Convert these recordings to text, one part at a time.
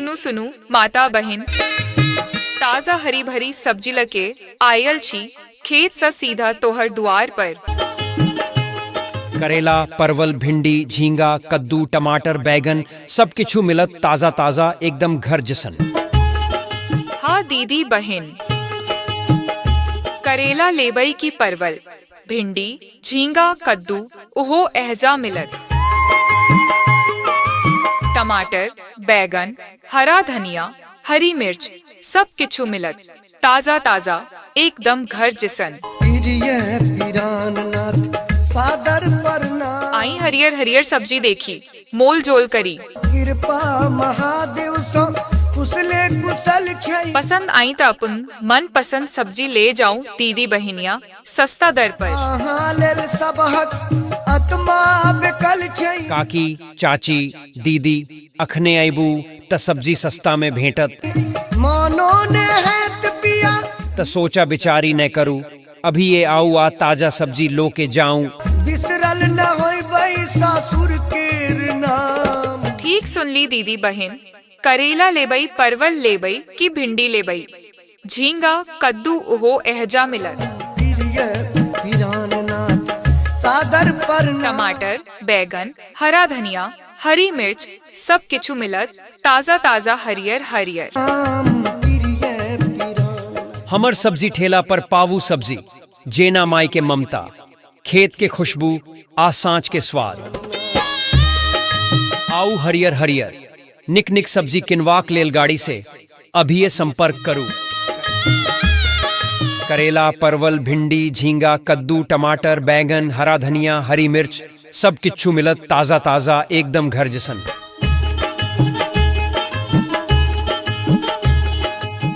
सुनु सुनु माता बहन, ताजा हरी भरी सब्जी लके आयल छी खेत सा सीधा तोहर द्वार पर। करेला, परवल, भिंडी, झींगा, कद्दू, टमाटर, बैगन सब किछु मिलत ताजा ताजा एकदम घर जसन। हाँ दीदी बहन, करेला लेबई की परवल, भिंडी, झींगा, कद्दू ओहो एहजा मिलत। टमाटर, बैगन, हरा धनिया, हरी मिर्च सब किछु मिलत ताजा ताजा एकदम घर जिसन। आई हरियर हरियर सब्जी देखी, मोल जोल करी। कृपा महादेव सो कुशले कुशल छै। पसंद आई तो अपन मन पसंद सब्जी ले जाऊं दीदी बहनिया सस्ता दर पर। आत्मा बेकल छै। काकी, चाची, दीदी अखने आईबू त सब्जी सस्ता में भेंटत। मानो ने है पिया त सोचा बिचारी न करू, अभी ये आऊ आ ताजा सब्जी लो के जाऊं। बिसरल न होई बई सासुर के नाम। ठीक सुन ली दीदी बहन, करेला लेबई, परवल लेबई की भिंडी लेबई, झींगा कद्दू ओहो एहजा मिलत। टमाटर, बैगन, हरा धनिया, हरी मिर्च सब किछु मिलत ताजा ताजा हरियर हरियर। हमर सब्जी ठेला पर पावू सब्जी, जेना माई के ममता, खेत के खुशबू आ सांच के स्वाद। आऊ हरियर हरियर निक निक सब्जी किनवाक लेल गाड़ी से अभी संपर्क करू। करेला, परवल, भिंडी, झींगा, कद्दू, टमाटर, बैगन, हरा धनिया, हरी मिर्च सब किच्छु मिलत ताजा ताजा एकदम घर जसन।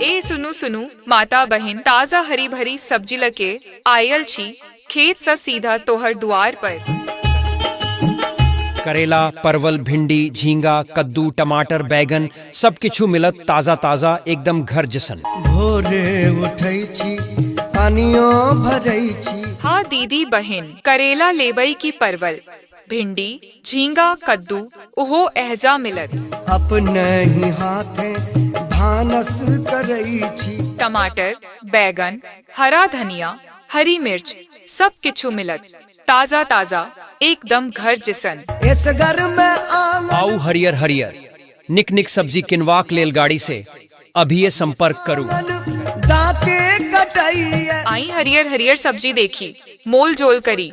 ए सुनु सुनु माता बहन, ताजा हरी भरी सब्जी लके आयल छी खेत सा सीधा तोहर द्वार पर। करेला, परवल, भिंडी, झींगा, कद्दू, टमाटर, बैगन सब किछु मिलत ताजा ताजा एकदम घर जसन। भोरे उठै छी पानियो भरै छी। हाँ दीदी बहन, करेला लेबई की परवल, भिंडी, झींगा, कद्दू ओहो एहजा मिलत। अपने ही हाथे भानस करै छी। टमाटर, बैगन, हरा धनिया, हरी मिर्च सब किछु मिलत ताजा ताजा एकदम घर जिसन। इस घर में आऊ हरियर हरियर निक निक सब्जी किनवाक लेल गाड़ी से अभी संपर्क करू। दाते कटैया। आई हरियर हरियर सब्जी देखी, मोल जोल करी।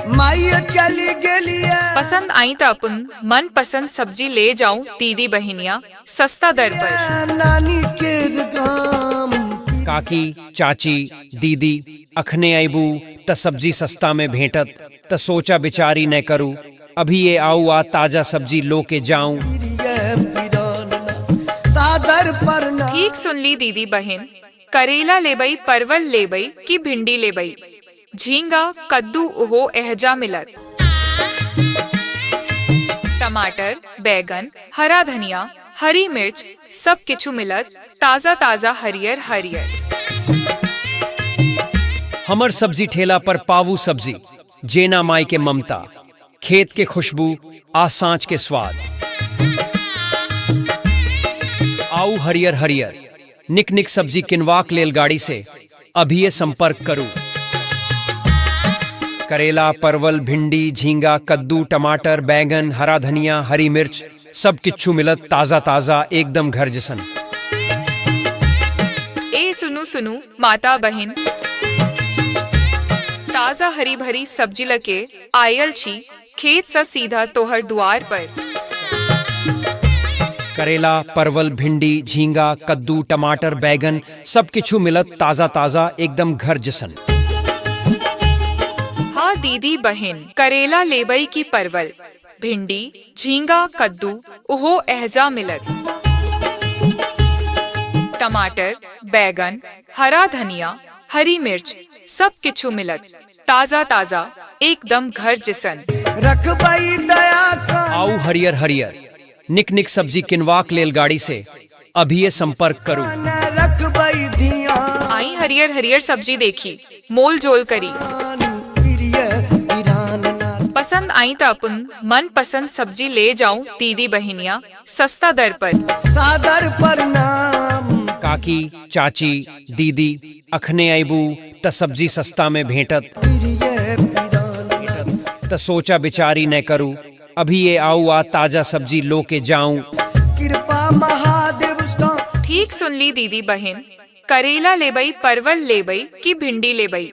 माई चली गेली। पसंद आई तो अपन मन पसंद सब्जी ले जाऊं दीदी बहनिया सस्ता दर पर। नानी के गाम। काकी, चाची, दीदी अखने आईबू त सब्जी सस्ता में भेंटत। त सोचा बिचारी न करू, अभी ये आऊ आ ताजा सब्जी लो के जाऊं। ठीक सुन ली दीदी बहन, करेला लेबई, परवल लेबई की भिंडी लेबई, झींगा कद्दू ओहो एहजा मिलत। टमाटर, बैगन, हरा धनिया, हरी मिर्च सब किछु मिलत ताजा ताजा हरियर हरियर। हमर सब्जी ठेला पर पावू सब्जी, जेना माई के ममता, खेत के खुशबू आ सांच के स्वाद। आऊ हरियर हरियर निक निक सब्जी किनवाक लेल गाड़ी से अभी संपर्क करू। करेला, परवल, भिंडी, झींगा, कद्दू, टमाटर, बैगन, हरा धनिया, हरी मिर्च सब किच्छु मिलत ताजा ताजा एकदम घर जसन। ए सुनु सुनु माता बहन, ताजा हरी भरी सब्जी लके आयल छी खेत सा सीधा तोहर द्वार पर। करेला, परवल, भिंडी, झींगा, कद्दू, टमाटर, बैगन सब किछु मिलत ताजा ताजा एकदम घर जसन। हाँ दीदी बहन, करेला लेबई की परवल, भिंडी, झींगा, कद्दू ओहो एहजा मिलत। टमाटर, बैगन, हरा धनिया, हरी मिर्च सब किछु मिलत ताजा ताजा एकदम घर जिसन। रखबई दया का। आऊ हरियर हरियर निक निक सब्जी किनवाक लेल गाड़ी से अभी संपर्क करू। रखबई धिया। आई हरियर हरियर सब्जी देखी, मोल जोल करी। पसंद आई तो अपन मन पसंद सब्जी ले जाऊं दीदी बहनिया सस्ता दर पर। सादर प्रणाम काकी चाची दीदी अखने आईबू त सब्जी सस्ता में भेंटत प्रिय पिरान त सोचा बिचारी न करूं अभी ये आऊ आ ताजा सब्जी लो के जाऊं। कृपा महादेव सा ठीक सुन ली दीदी बहन, करेला लेबई परवल लेबई की भिंडी लेबई,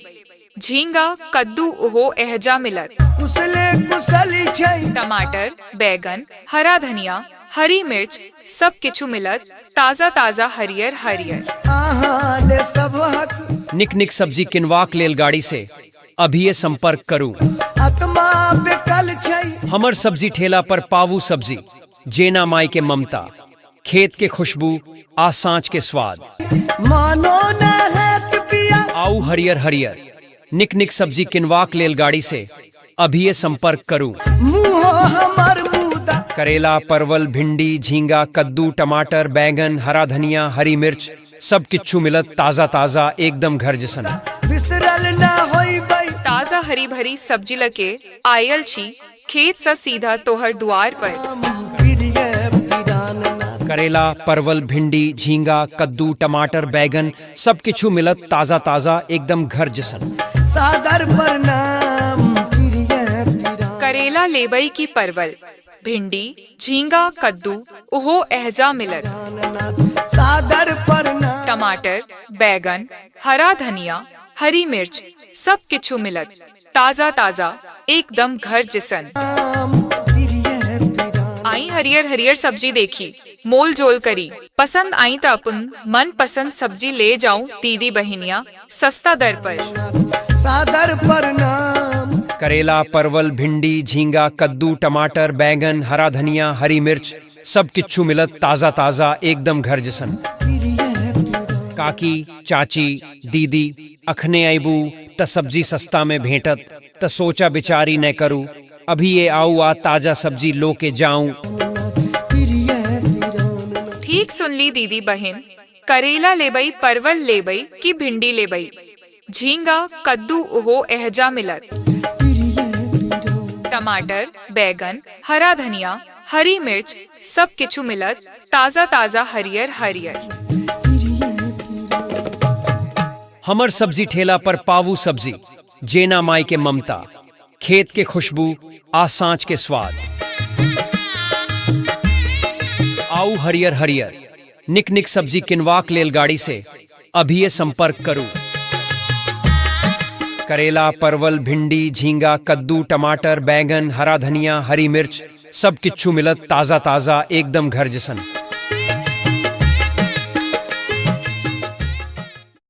झींगा कद्दू ओहो एहजा मिलत, कुशले कुशली छै टमाटर बैगन हरा धनिया हरी मिर्च सब किछु मिलत ताजा ताजा हरियर हरियर। आहा ले सब हक निक निक सब्जी किनवाक लेल गाड़ी से अभी ये संपर्क करूं। आत्मा बेकल छै हमर सब्जी ठेला पर पावू सब्जी, जेना माई के ममता, खेत के खुशबू आ सांच के स्वाद। मानो न है पिया आऊ हरियर हरियर निक निक सब्जी किनवाक लेल गाड़ी से अभी ये संपर्क करूं। मुँह हमर मुदा करेला परवल भिंडी झींगा कद्दू टमाटर बैगन हरा धनिया हरी मिर्च सब किच्छु मिलत ताजा ताजा एकदम घर जैसन। बिसरल न होई बई ताजा हरी भरी सब्जी लके आयल छी खेत सा सीधा तोहर द्वार पर। प्रिय पिरान ना करेला परवल भिंडी झींगा कद्दू टमाटर बैगन सब किच्छु मिलत ताजा ताजा एकदम घर जैसन। सादर प्रणाम प्रिय पिरान करेला लेबई की परवल भिंडी झींगा कद्दू ओहो एहजा मिलत, सादर प्रणाम टमाटर बैगन हरा धनिया हरी मिर्च सब किछु मिलत ताजा ताजा एकदम घर जैसन। प्रिय पिरान आई हरियर हरियर सब्जी देखी मोल जोल करी, पसंद आई तो अपन मन पसंद सब्जी ले जाऊं दीदी बहनिया सस्ता दर पर। सादर प्रणाम करेला परवल भिंडी झींगा कद्दू टमाटर बैगन हरा धनिया हरी मिर्च सब किच्छु मिलत ताजा ताजा एकदम घर जैसन। काकी चाची दीदी अखने आईबू त सब्जी सस्ता में भेंटत त सोचा बिचारी न करूं अभी ये आऊ आ ताजा सब्जी लो के जाऊं। ठीक सुन ली दीदी बहन, करेला लेबई परवल लेबई की भिंडी लेबई, झींगा कद्दू ओहो एहजा मिलत, टमाटर बैगन हरा धनिया हरी मिर्च सब किछु मिलत ताजा ताजा हरियर हरियर। हमर सब्जी ठेला पर पावू सब्जी, जेना माई के ममता, खेत के खुशबू आ सांच के स्वाद। आऊ हरियर हरियर निक निक सब्जी किनवाक लेल गाड़ी से अभी ये संपर्क करूं। करेला परवल भिंडी झींगा कद्दू टमाटर बैगन हरा धनिया हरी मिर्च सब किच्छु मिलत ताजा ताजा एकदम घर जैसन।